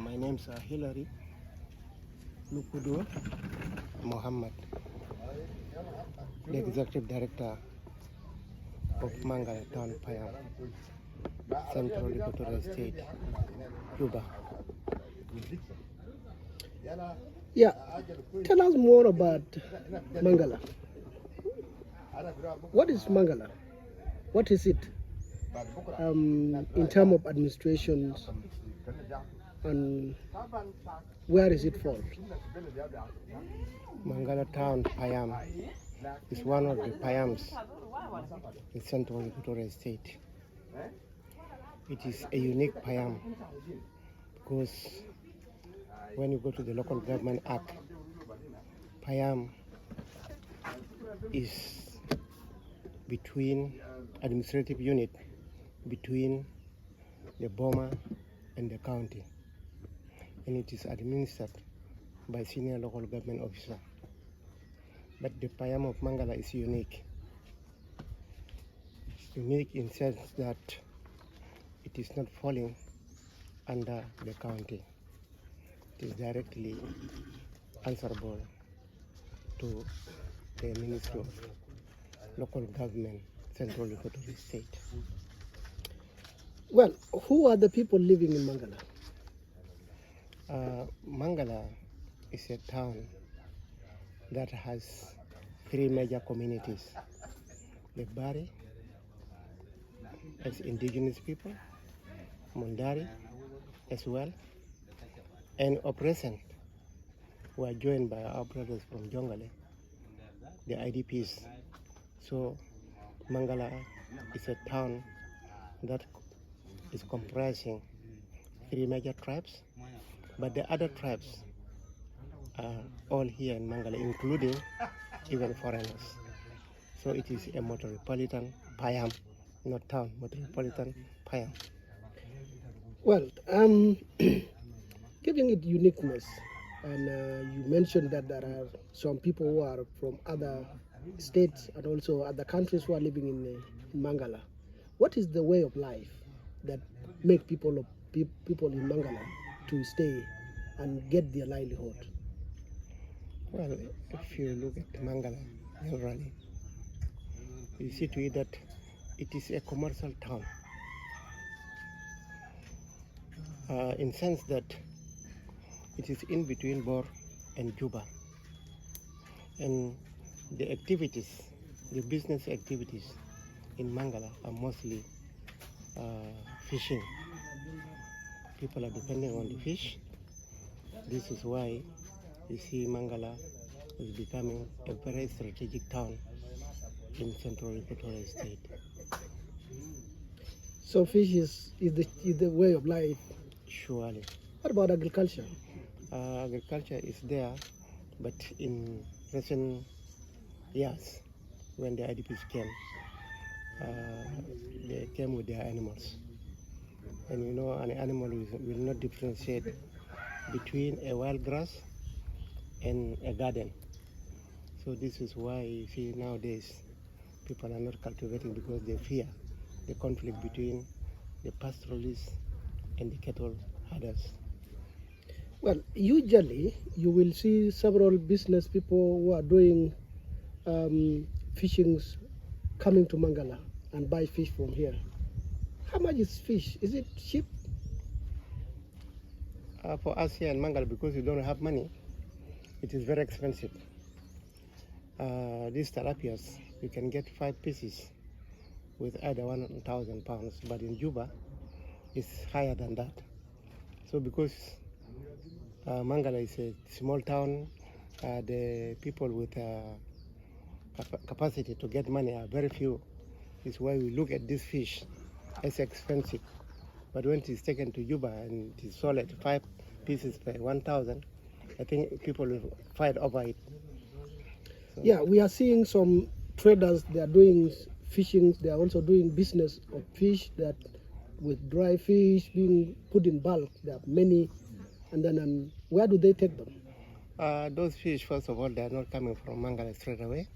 My name's Hillary Lukudu Mohammed, the Executive Director of Mangalla Town Payam, Central Equatorial State, Cuba. Yeah, tell us more about Mangalla. What is Mangalla? What is it in terms of administrations, and where is it fall? Mangalla Town Payam is one of the Payams in Central Equatorial State. It is a unique Payam because when you go to the Local Government Act, Payam is between administrative unit between the Boma and the county, and it is administered by senior local government officer. But the Payam of Mangalla is unique. Unique in sense that it is not falling under the county. It is directly answerable to the Ministry of Local Government, Central Equatorial State. Well, who are the people living in Mangalla? Mangalla is a town that has three major communities: the Bari as indigenous people, Mundari as well, and Oppression, who are joined by our brothers from Jongale, the IDPs. So Mangalla is a town that is comprising three major tribes, but the other tribes are all here in Mangalla, including even foreigners. So it is a metropolitan Payam, not town, metropolitan Payam. Well, giving it uniqueness, and you mentioned that there are some people who are from other states and also other countries who are living in Mangalla. What is the way of life that make people in Mangalla to stay and get their livelihood? Well, if you look at Mangalla generally, you see to it that it is a commercial town, in sense that it is in between Bor and Juba, and the activities, the business activities in Mangalla are mostly fishing. People are depending on the fish. This is why you see Mangalla is becoming a very strategic town in Central Equatorial State. So fish is the way of life. Surely. What about agriculture? Agriculture is there, but in recent years, when the IDPs came, they came with their animals. And you know, an animal will not differentiate between a wild grass and a garden. So this is why you see nowadays people are not cultivating, because they fear the conflict between the pastoralists and the cattle herders. Well, usually you will see several business people who are doing fishings coming to Mangalla and buy fish from here. How much is fish? Is it cheap? For us here in Mangalla, because we don't have money, it is very expensive. These tilapias, you can get 5 pieces with either 1,000 pounds, but in Juba, it's higher than that. So because Mangalla is a small town, the people with capacity to get money are very few. It's why we look at this fish as expensive. But when it is taken to Juba and it is sold at 5 pieces per 1,000, I think people will fight over it. So, yeah, we are seeing some traders, they are doing fishing, they are also doing business of fish that with dry fish being put in bulk. There are many, and then where do they take them? Those fish, first of all, they are not coming from Mangalla straight away.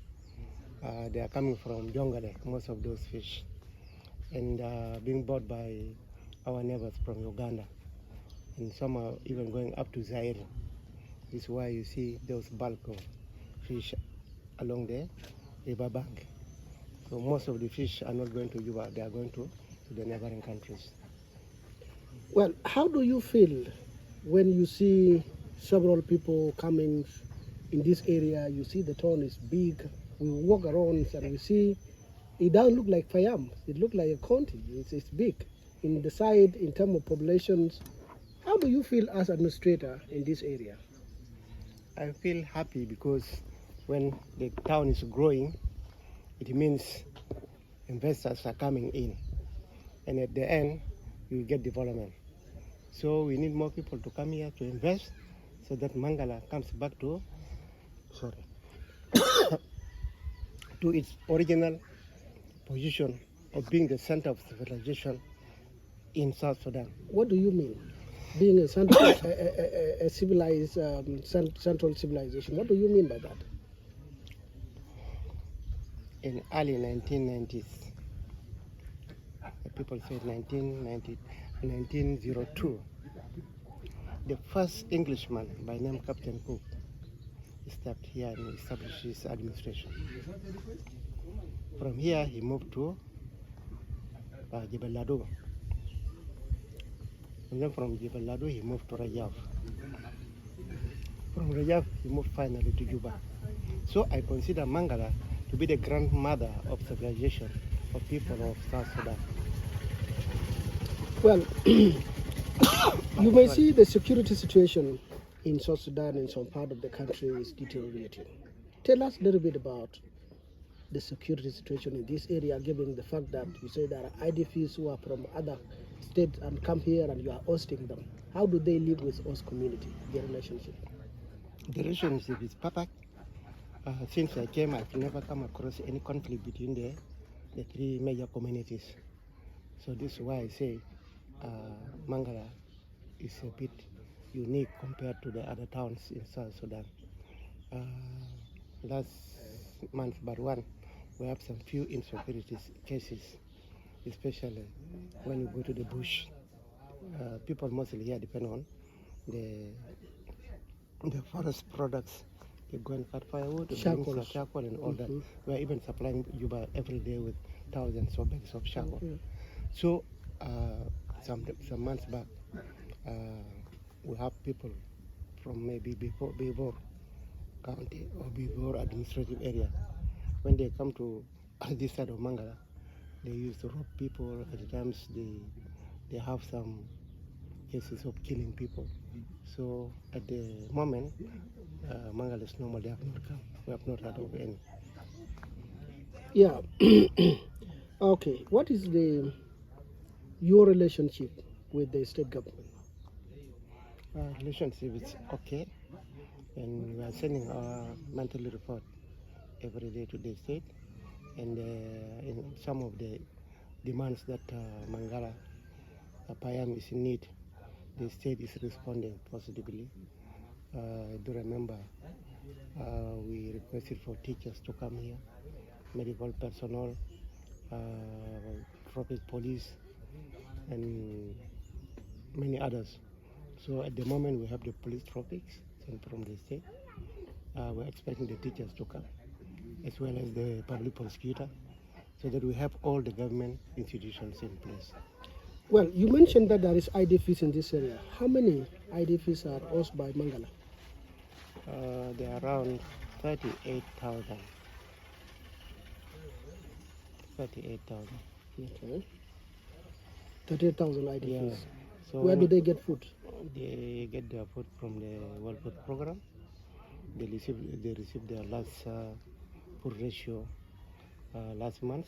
They are coming from Jongale, most of those fish, and being bought by our neighbors from Uganda. and some are even going up to Zaire. This is why you see those bulk of fish along the river bank. So most of the fish are not going to Juba, they are going to the neighboring countries. Well, how do you feel when you see several people coming in this area? You see the town is big. We walk around and we see it doesn't look like Fayam. It looks like a county. It's big. In the side, in terms of populations, how do you feel as administrator in this area? I feel happy because when the town is growing, it means investors are coming in. And at the end, you get development. So we need more people to come here to invest so that Mangalla comes back to to its original position of being the center of civilization in South Sudan. What do you mean? Being a civilized, central civilization. What do you mean by that? In early 1990s, people said 1902, the first Englishman by name Captain Cook stepped here and established his administration. From here, he moved to Jebel Lado. And then from Jebel Lado, he moved to Rajaf. From Rajaf, he moved finally to Juba. So I consider Mangalla to be the grandmother of civilization of people of South Sudan. Well, you may see the security situation in South Sudan in some part of the country is deteriorating. Tell us a little bit about the security situation in this area, given the fact that you say there are IDPs who are from other states and come here and you are hosting them. How do they live with host community, their relationship? The relationship is perfect. Since I came, I've never come across any conflict between the three major communities. So this is why I say Mangalla is a bit unique compared to the other towns in South Sudan. Last month, but one, we have some few insecurity cases, especially when you go to the bush. People mostly here depend on the forest products. They go and cut firewood, charcoal and all that. We are even supplying Juba every day with thousands of bags of charcoal. So some months back, we have people from maybe Bibor County or Bibor administrative area. When they come to this side of Mangalla, they used to rob people. At times they have some cases of killing people. So at the moment, Mangalla is normal. They have not come. We have not heard of any. Yeah. Okay. What is your relationship with the state government? Relationship is okay, and we are sending our monthly report every day to the state, and in some of the demands that Mangalla Payam is in need, the state is responding positively. I do remember we requested for teachers to come here, medical personnel, tropic police, and many others. So at the moment we have the police tropics from the state. We're expecting the teachers to come, as well as the public prosecutor, so that we have all the government institutions in place. Well, you mentioned that there is IDPs in this area. How many IDPs are hosted by Mangalla? There are around 38,000. 38,000. Okay. 38,000 IDPs. Yeah. So where do they get food? They get their food from the World Food Program. They received their last food ratio last month.